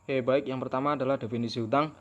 Baik, yang pertama adalah definisi hutang.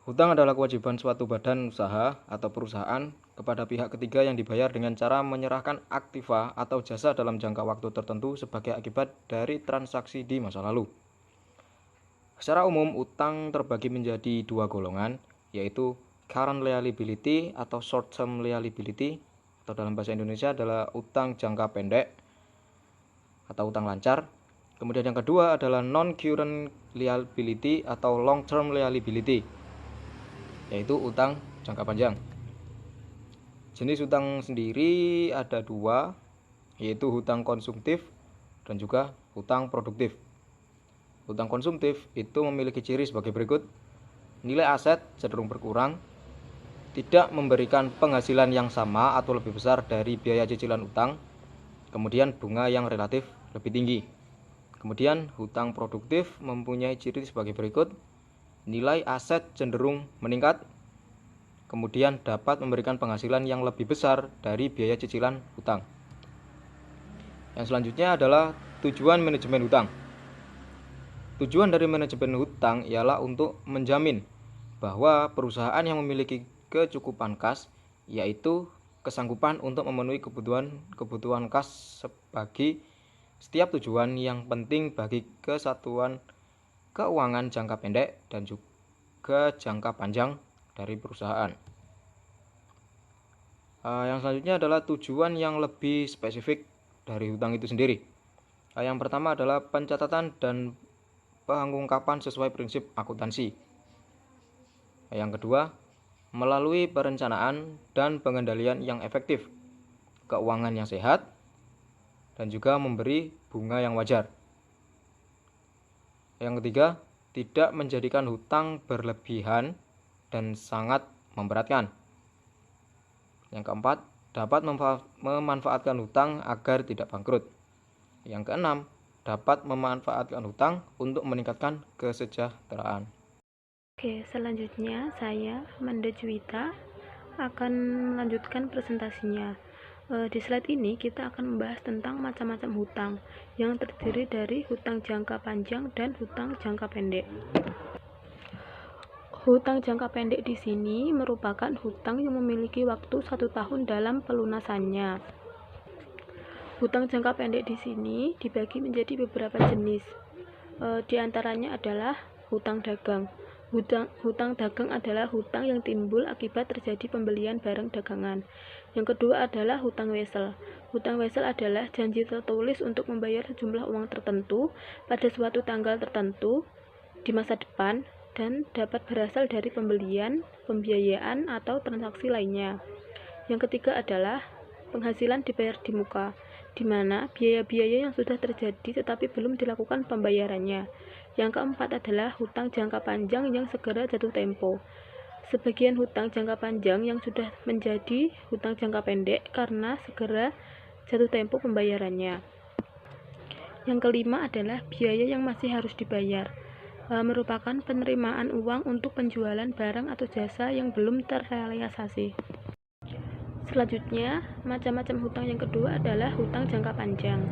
Hutang adalah kewajiban suatu badan usaha atau perusahaan kepada pihak ketiga yang dibayar dengan cara menyerahkan aktiva atau jasa dalam jangka waktu tertentu sebagai akibat dari transaksi di masa lalu. Secara umum, utang terbagi menjadi dua golongan, yaitu current liability atau short term liability, atau dalam bahasa Indonesia adalah utang jangka pendek atau utang lancar. Kemudian yang kedua adalah non-current liability atau long term liability, yaitu utang jangka panjang. Jenis hutang sendiri ada dua, yaitu hutang konsumtif dan juga hutang produktif. Hutang konsumtif itu memiliki ciri sebagai berikut. Nilai aset cenderung berkurang, tidak memberikan penghasilan yang sama atau lebih besar dari biaya cicilan utang, kemudian bunga yang relatif lebih tinggi. Kemudian hutang produktif mempunyai ciri sebagai berikut. Nilai aset cenderung meningkat, kemudian dapat memberikan penghasilan yang lebih besar dari biaya cicilan hutang. Yang selanjutnya adalah tujuan manajemen hutang. Tujuan dari manajemen hutang ialah untuk menjamin bahwa perusahaan yang memiliki kecukupan kas, yaitu kesanggupan untuk memenuhi kebutuhan kas sebagai setiap tujuan yang penting bagi kesatuan keuangan jangka pendek dan juga jangka panjang dari perusahaan. Yang selanjutnya adalah tujuan yang lebih spesifik dari hutang itu sendiri. Yang pertama adalah pencatatan dan pengungkapan sesuai prinsip akuntansi. Yang kedua, melalui perencanaan dan pengendalian yang efektif, keuangan yang sehat, dan juga memberi bunga yang wajar. Yang ketiga, tidak menjadikan hutang berlebihan dan sangat memberatkan. Yang keempat, dapat memanfaatkan hutang agar tidak bangkrut. Yang keenam, dapat memanfaatkan hutang untuk meningkatkan kesejahteraan. Oke, selanjutnya saya, Manda Juwita, akan melanjutkan presentasinya. Di slide ini kita akan membahas tentang macam-macam hutang yang terdiri dari hutang jangka panjang dan hutang jangka pendek. Hutang jangka pendek di sini merupakan hutang yang memiliki waktu 1 tahun dalam pelunasannya. Hutang jangka pendek di sini dibagi menjadi beberapa jenis. Di antaranya adalah hutang dagang. Hutang dagang adalah hutang yang timbul akibat terjadi pembelian barang dagangan. Yang kedua adalah hutang wesel. Hutang wesel adalah janji tertulis untuk membayar sejumlah uang tertentu pada suatu tanggal tertentu di masa depan dan dapat berasal dari pembelian, pembiayaan, atau transaksi lainnya. Yang ketiga adalah penghasilan dibayar di muka, di mana biaya-biaya yang sudah terjadi tetapi belum dilakukan pembayarannya. Yang keempat adalah hutang jangka panjang yang segera jatuh tempo. Sebagian hutang jangka panjang yang sudah menjadi hutang jangka pendek karena segera jatuh tempo pembayarannya. Yang kelima adalah biaya yang masih harus dibayar, merupakan penerimaan uang untuk penjualan barang atau jasa yang belum terrealisasi. Selanjutnya, macam-macam hutang yang kedua adalah hutang jangka panjang,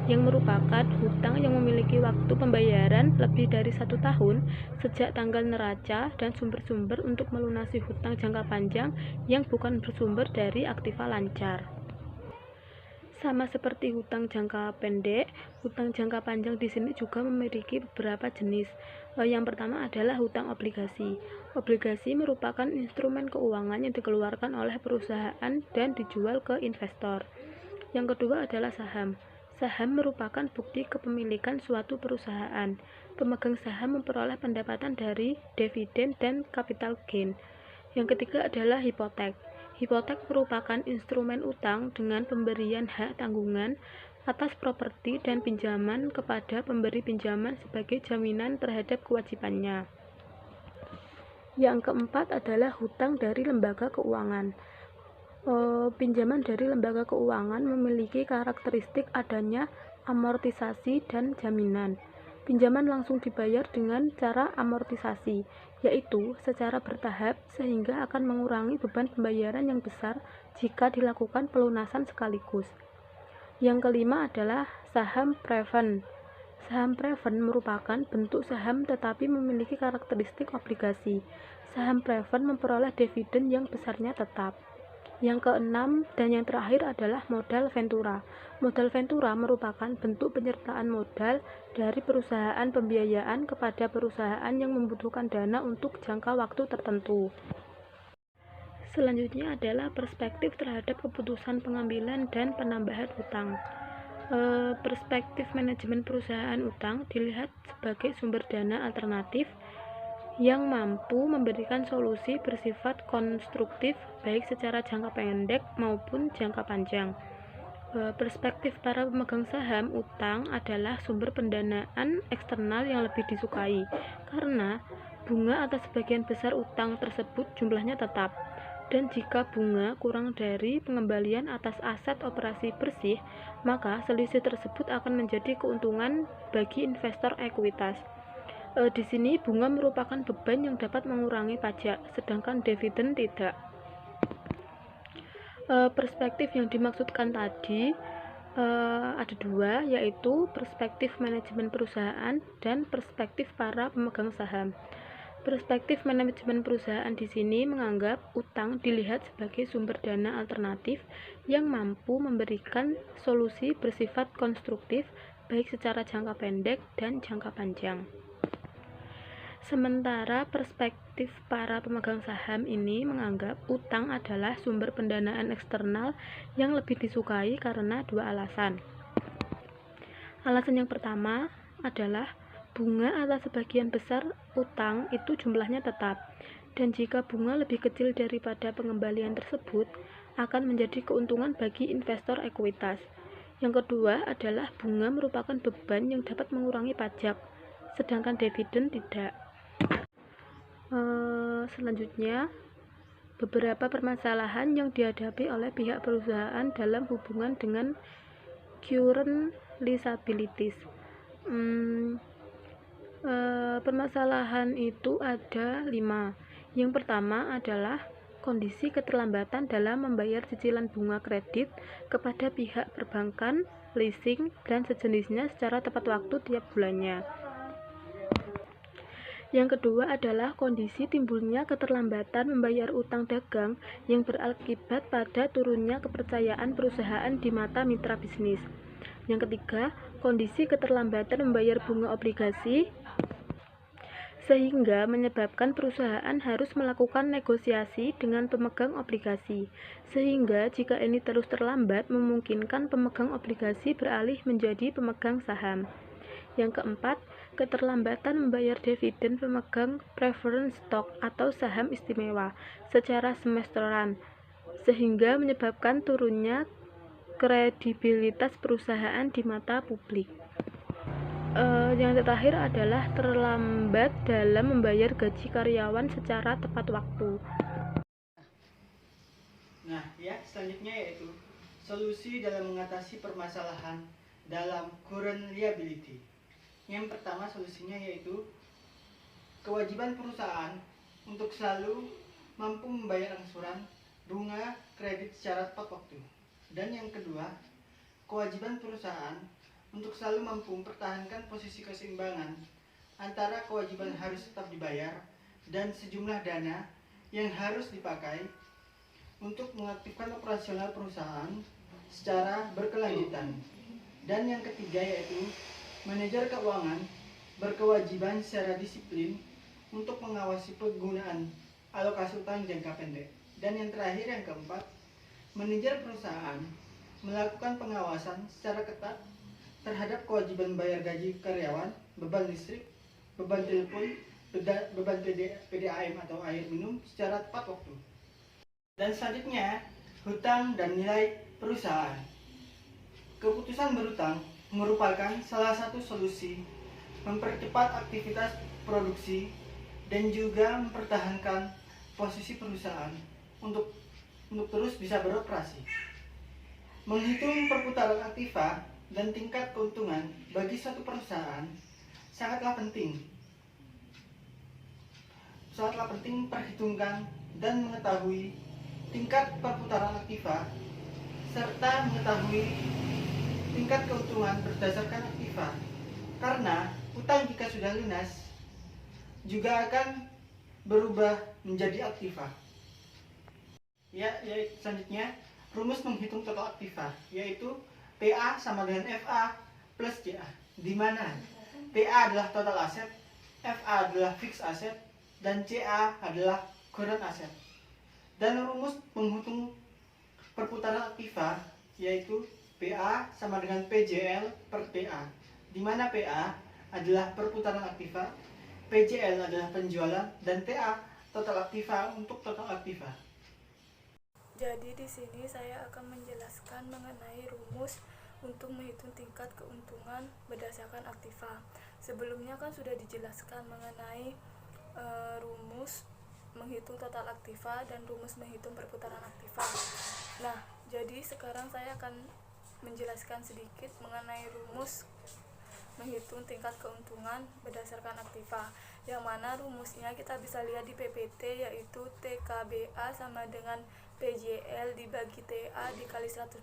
yang merupakan hutang yang memiliki waktu pembayaran lebih dari 1 tahun sejak tanggal neraca dan sumber-sumber untuk melunasi hutang jangka panjang yang bukan bersumber dari aktiva lancar. Sama seperti hutang jangka pendek, hutang jangka panjang di sini juga memiliki beberapa jenis. Yang pertama adalah hutang obligasi. Obligasi merupakan instrumen keuangan yang dikeluarkan oleh perusahaan dan dijual ke investor. Yang kedua adalah saham. Saham merupakan bukti kepemilikan suatu perusahaan. Pemegang saham memperoleh pendapatan dari dividen dan capital gain. Yang ketiga adalah hipotek. Hipotek merupakan instrumen utang dengan pemberian hak tanggungan atas properti dan pinjaman kepada pemberi pinjaman sebagai jaminan terhadap kewajibannya. Yang keempat adalah hutang dari lembaga keuangan. Pinjaman dari lembaga keuangan memiliki karakteristik adanya amortisasi dan jaminan. Pinjaman langsung dibayar dengan cara amortisasi, yaitu secara bertahap sehingga akan mengurangi beban pembayaran yang besar jika dilakukan pelunasan sekaligus. Yang kelima adalah saham preference. Saham preferred merupakan bentuk saham tetapi memiliki karakteristik obligasi. Saham preferred memperoleh dividen yang besarnya tetap. Yang keenam dan yang terakhir adalah modal ventura. Modal ventura merupakan bentuk penyertaan modal dari perusahaan pembiayaan kepada perusahaan yang membutuhkan dana untuk jangka waktu tertentu. Selanjutnya adalah perspektif terhadap keputusan pengambilan dan penambahan utang. Perspektif manajemen perusahaan utang dilihat sebagai sumber dana alternatif yang mampu memberikan solusi bersifat konstruktif baik secara jangka pendek maupun jangka panjang. Perspektif para pemegang saham utang adalah sumber pendanaan eksternal yang lebih disukai karena bunga atas sebagian besar utang tersebut jumlahnya tetap, dan jika bunga kurang dari pengembalian atas aset operasi bersih, maka selisih tersebut akan menjadi keuntungan bagi investor ekuitas. Di sini bunga merupakan beban yang dapat mengurangi pajak, sedangkan dividen tidak. Perspektif yang dimaksudkan tadi ada dua, yaitu perspektif manajemen perusahaan dan perspektif para pemegang saham. Perspektif manajemen perusahaan di sini menganggap utang dilihat sebagai sumber dana alternatif yang mampu memberikan solusi bersifat konstruktif baik secara jangka pendek dan jangka panjang. Sementara perspektif para pemegang saham ini menganggap utang adalah sumber pendanaan eksternal yang lebih disukai karena dua alasan. Alasan yang pertama adalah bunga atas sebagian besar utang itu jumlahnya tetap, dan jika bunga lebih kecil daripada pengembalian tersebut akan menjadi keuntungan bagi investor ekuitas. Yang kedua adalah bunga merupakan beban yang dapat mengurangi pajak, sedangkan dividen tidak. Selanjutnya, beberapa permasalahan yang dihadapi oleh pihak perusahaan dalam hubungan dengan current liabilities. Permasalahan itu ada 5. Yang pertama adalah kondisi keterlambatan dalam membayar cicilan bunga kredit kepada pihak perbankan, leasing, dan sejenisnya secara tepat waktu tiap bulannya. Yang kedua adalah kondisi timbulnya keterlambatan membayar utang dagang yang berakibat pada turunnya kepercayaan perusahaan di mata mitra bisnis. Yang ketiga, kondisi keterlambatan membayar bunga obligasi sehingga menyebabkan perusahaan harus melakukan negosiasi dengan pemegang obligasi, sehingga jika ini terus terlambat memungkinkan pemegang obligasi beralih menjadi pemegang saham. Yang keempat, keterlambatan membayar dividen pemegang preference stock atau saham istimewa secara semesteran, sehingga menyebabkan turunnya kredibilitas perusahaan di mata publik. Yang terakhir adalah terlambat dalam membayar gaji karyawan secara tepat waktu. Nah, selanjutnya yaitu solusi dalam mengatasi permasalahan dalam current liability. Yang pertama solusinya yaitu kewajiban perusahaan untuk selalu mampu membayar angsuran bunga kredit secara tepat waktu. Dan yang kedua, kewajiban perusahaan untuk selalu mampu mempertahankan posisi keseimbangan antara kewajiban harus tetap dibayar dan sejumlah dana yang harus dipakai untuk mengaktifkan operasional perusahaan secara berkelanjutan. Dan yang ketiga yaitu manajer keuangan berkewajiban secara disiplin untuk mengawasi penggunaan alokasi utang jangka pendek. Dan yang terakhir, yang keempat, manajer perusahaan melakukan pengawasan secara ketat terhadap kewajiban bayar gaji karyawan, beban listrik, beban telepon, beban PDAM atau air minum secara tepat waktu. Dan selanjutnya, hutang dan nilai perusahaan. Keputusan berhutang merupakan salah satu solusi mempercepat aktivitas produksi dan juga mempertahankan posisi perusahaan untuk terus bisa beroperasi. Menghitung perputaran aktiva dan tingkat keuntungan bagi suatu perusahaan sangatlah penting. Perhitungkan dan mengetahui tingkat perputaran aktiva serta mengetahui tingkat keuntungan berdasarkan aktiva Karena hutang jika sudah lunas juga akan berubah menjadi aktiva. Selanjutnya rumus menghitung total aktiva, yaitu PA sama dengan FA plus CA, di mana PA adalah total aset, FA adalah fixed asset, dan CA adalah current asset. Dan rumus menghitung perputaran aktiva yaitu PA sama dengan PJL per PA, di mana PA adalah perputaran aktiva, PJL adalah penjualan, dan TA total aktiva untuk total aktiva. Jadi di sini saya akan menjelaskan mengenai rumus untuk menghitung tingkat keuntungan berdasarkan aktiva. Sebelumnya kan sudah dijelaskan mengenai rumus menghitung total aktiva dan rumus menghitung perputaran aktiva. Nah, jadi sekarang saya akan menjelaskan sedikit mengenai rumus menghitung tingkat keuntungan berdasarkan aktiva, yang mana rumusnya kita bisa lihat di PPT, yaitu TKBA sama dengan PJL dibagi TA dikali 100%,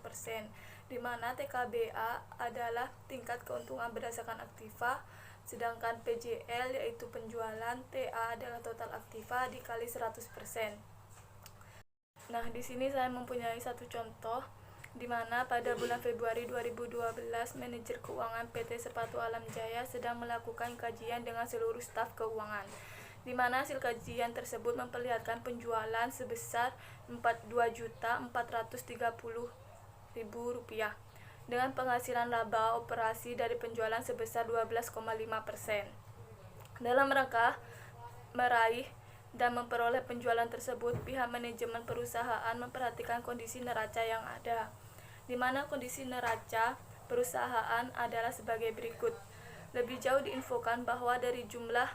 di mana TKBA adalah tingkat keuntungan berdasarkan aktiva, sedangkan PJL yaitu penjualan, TA adalah total aktiva dikali 100%. Nah, di sini saya mempunyai satu contoh di mana pada bulan Februari 2012 manajer keuangan PT Sepatu Alam Jaya sedang melakukan kajian dengan seluruh staf keuangan, di mana hasil kajian tersebut memperlihatkan penjualan sebesar Rp42.430.000 dengan penghasilan laba operasi dari penjualan sebesar 12,5%. Dalam rangka meraih dan memperoleh penjualan tersebut, pihak manajemen perusahaan memperhatikan kondisi neraca yang ada, di mana kondisi neraca perusahaan adalah sebagai berikut. Lebih jauh diinfokan bahwa dari jumlah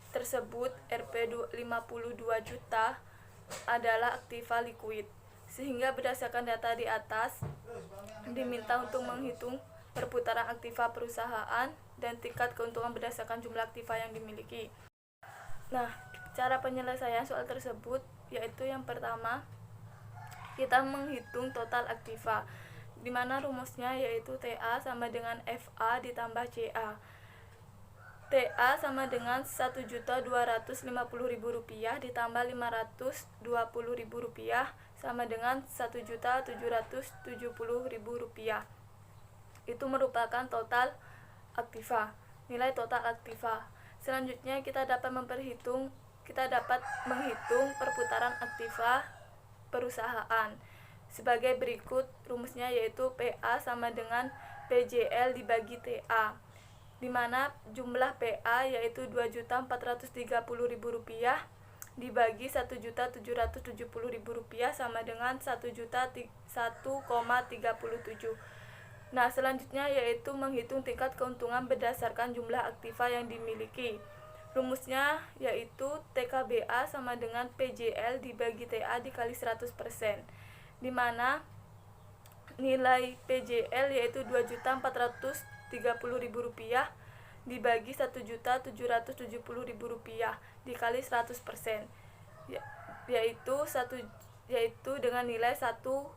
tersebut Rp 52 juta adalah aktiva likuid, sehingga berdasarkan data di atas diminta untuk menghitung perputaran aktiva perusahaan dan tingkat keuntungan berdasarkan jumlah aktiva yang dimiliki. Nah, cara penyelesaian soal tersebut yaitu yang pertama, kita menghitung total aktiva, di mana rumusnya yaitu TA sama dengan FA ditambah CA. TA sama dengan Rp1.250.000 ditambah Rp520.000 sama dengan Rp1.770.000. Itu merupakan total aktiva, nilai total aktiva. Selanjutnya kita dapat menghitung perputaran aktiva perusahaan sebagai berikut. Rumusnya yaitu PA sama dengan PJL dibagi TA, di mana jumlah PA yaitu Rp2.430.000 dibagi Rp1.770.000 sama dengan 1,37. Nah, selanjutnya yaitu menghitung tingkat keuntungan berdasarkan jumlah aktiva yang dimiliki. Rumusnya yaitu TKBA sama dengan PJL dibagi TA dikali 100%, di mana nilai PJL yaitu Rp2.430.000 dibagi Rp1.770.000 dikali 100%, yaitu dengan nilai 137%.